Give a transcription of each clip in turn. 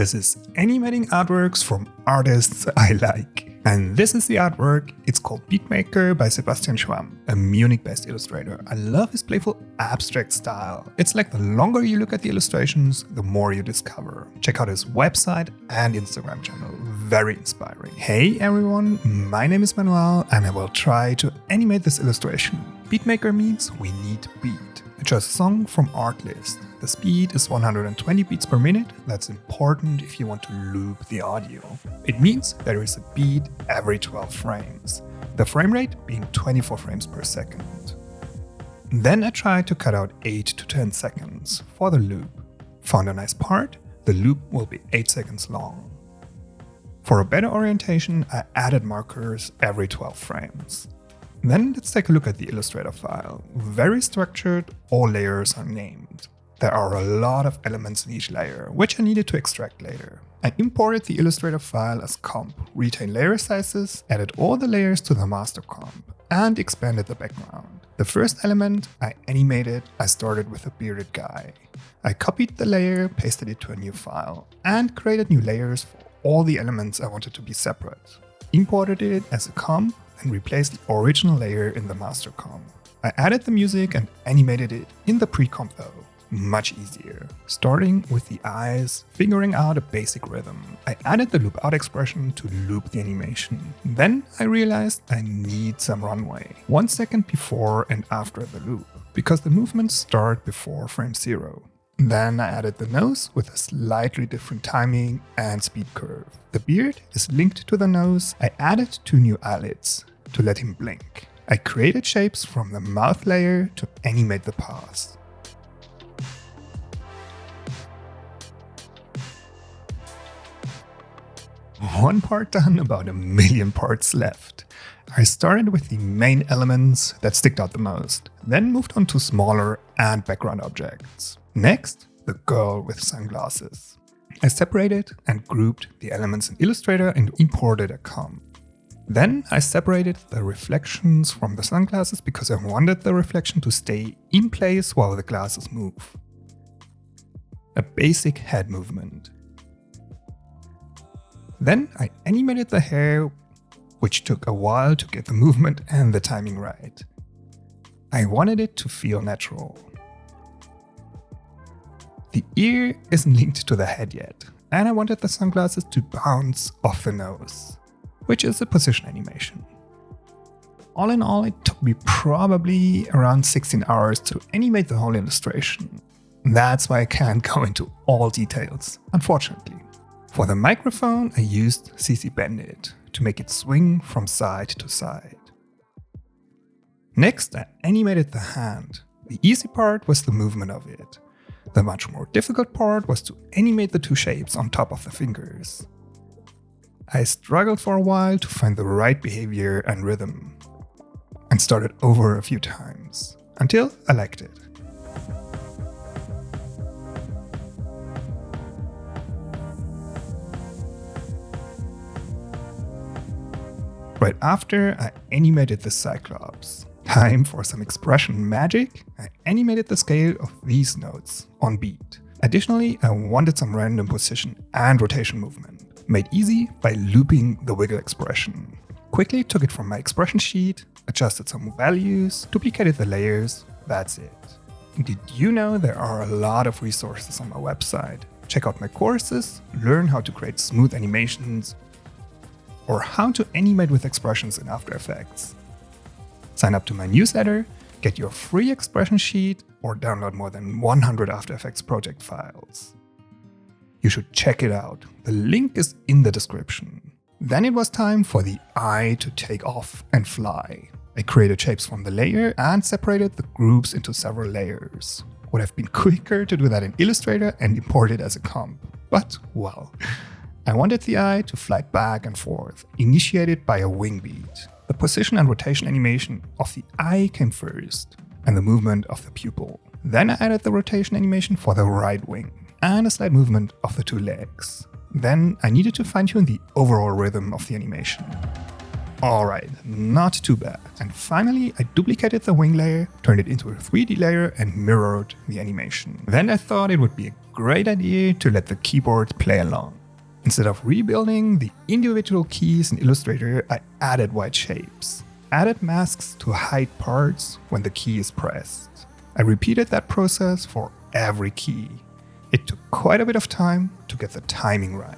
This is Animating Artworks from artists I like. And this is the artwork. It's called Beatmaker by Sebastian Schwamm, a Munich-based illustrator. I love his playful abstract style. It's like the longer you look at the illustrations, the more you discover. Check out his website and Instagram channel. Very inspiring. Hey everyone, my name is Manuel and I will try to animate this illustration. Beatmaker means we need beat. I chose a song from Artlist. The speed is 120 beats per minute. That's important if you want to loop the audio. It means there is a beat every 12 frames, the frame rate being 24 frames per second. Then I tried to cut out 8 to 10 seconds for the loop. Found a nice part, the loop will be 8 seconds long. For a better orientation, I added markers every 12 frames. Then let's take a look at the Illustrator file. Very structured, all layers are named. There are a lot of elements in each layer, which I needed to extract later. I imported the Illustrator file as comp, retained layer sizes, added all the layers to the master comp, and expanded the background. The first element I animated, I started with a bearded guy. I copied the layer, pasted it to a new file, and created new layers for all the elements I wanted to be separate. Imported it as a comp, and replaced the original layer in the master comp. I added the music and animated it in the pre-comp though. Much easier. Starting with the eyes, figuring out a basic rhythm. I added the loop out expression to loop the animation. Then I realized I need some runway, 1 second before and after the loop, because the movements start before frame 0. Then I added the nose with a slightly different timing and speed curve. The beard is linked to the nose. I added 2 new eyelids to let him blink. I created shapes from the mouth layer to animate the paws. One part done, about a million parts left. I started with the main elements that stick out the most, then moved on to smaller and background objects. Next, the girl with sunglasses. I separated and grouped the elements in Illustrator and imported a comp. Then I separated the reflections from the sunglasses because I wanted the reflection to stay in place while the glasses move. A basic head movement. Then I animated the hair, which took a while to get the movement and the timing right. I wanted it to feel natural. The ear isn't linked to the head yet, and I wanted the sunglasses to bounce off the nose, which is a position animation. All in all, it took me probably around 16 hours to animate the whole illustration. That's why I can't go into all details, unfortunately. For the microphone, I used CC Bandit to make it swing from side to side. Next, I animated the hand. The easy part was the movement of it. The much more difficult part was to animate the 2 shapes on top of the fingers. I struggled for a while to find the right behavior and rhythm, and started over a few times, until I liked it. Right after, I animated the Cyclops. Time for some expression magic. I animated the scale of these notes on beat. Additionally, I wanted some random position and rotation movement, made easy by looping the wiggle expression. Quickly took it from my expression sheet, adjusted some values, duplicated the layers, that's it. Did you know there are a lot of resources on my website? Check out my courses, learn how to create smooth animations, or how to animate with expressions in After Effects. Sign up to my newsletter, get your free expression sheet, or download more than 100 After Effects project files. You should check it out. The link is in the description. Then it was time for the eye to take off and fly. I created shapes from the layer and separated the groups into several layers. Would have been quicker to do that in Illustrator and import it as a comp. But, well, I wanted the eye to fly back and forth, initiated by a wing beat. The position and rotation animation of the eye came first, and the movement of the pupil. Then I added the rotation animation for the right wing, and a slight movement of the 2 legs. Then I needed to fine-tune the overall rhythm of the animation. Alright, not too bad. And finally, I duplicated the wing layer, turned it into a 3D layer and mirrored the animation. Then I thought it would be a great idea to let the keyboard play along. Instead of rebuilding the individual keys in Illustrator, I added white shapes. Added masks to hide parts when the key is pressed. I repeated that process for every key. It took quite a bit of time to get the timing right.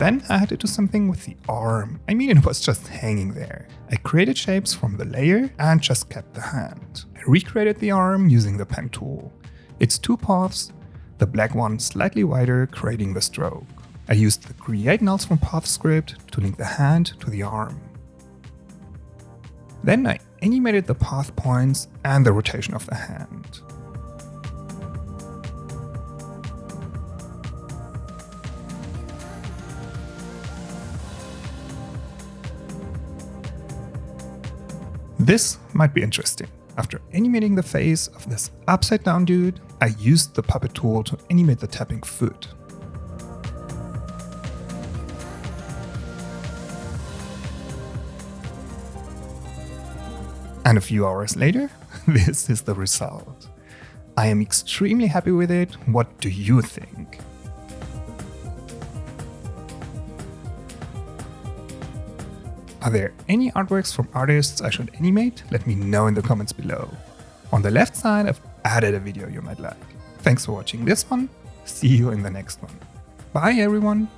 Then I had to do something with the arm. I mean, it was just hanging there. I created shapes from the layer and just kept the hand. I recreated the arm using the pen tool. It's two paths, the black one slightly wider, creating the stroke. I used the create nulls from path script to link the hand to the arm. Then I animated the path points and the rotation of the hand. This might be interesting. After animating the face of this upside down dude, I used the puppet tool to animate the tapping foot. And a few hours later, this is the result. I am extremely happy with it. What do you think? Are there any artworks from artists I should animate? Let me know in the comments below. On the left side, I've added a video you might like. Thanks for watching this one. See you in the next one. Bye everyone!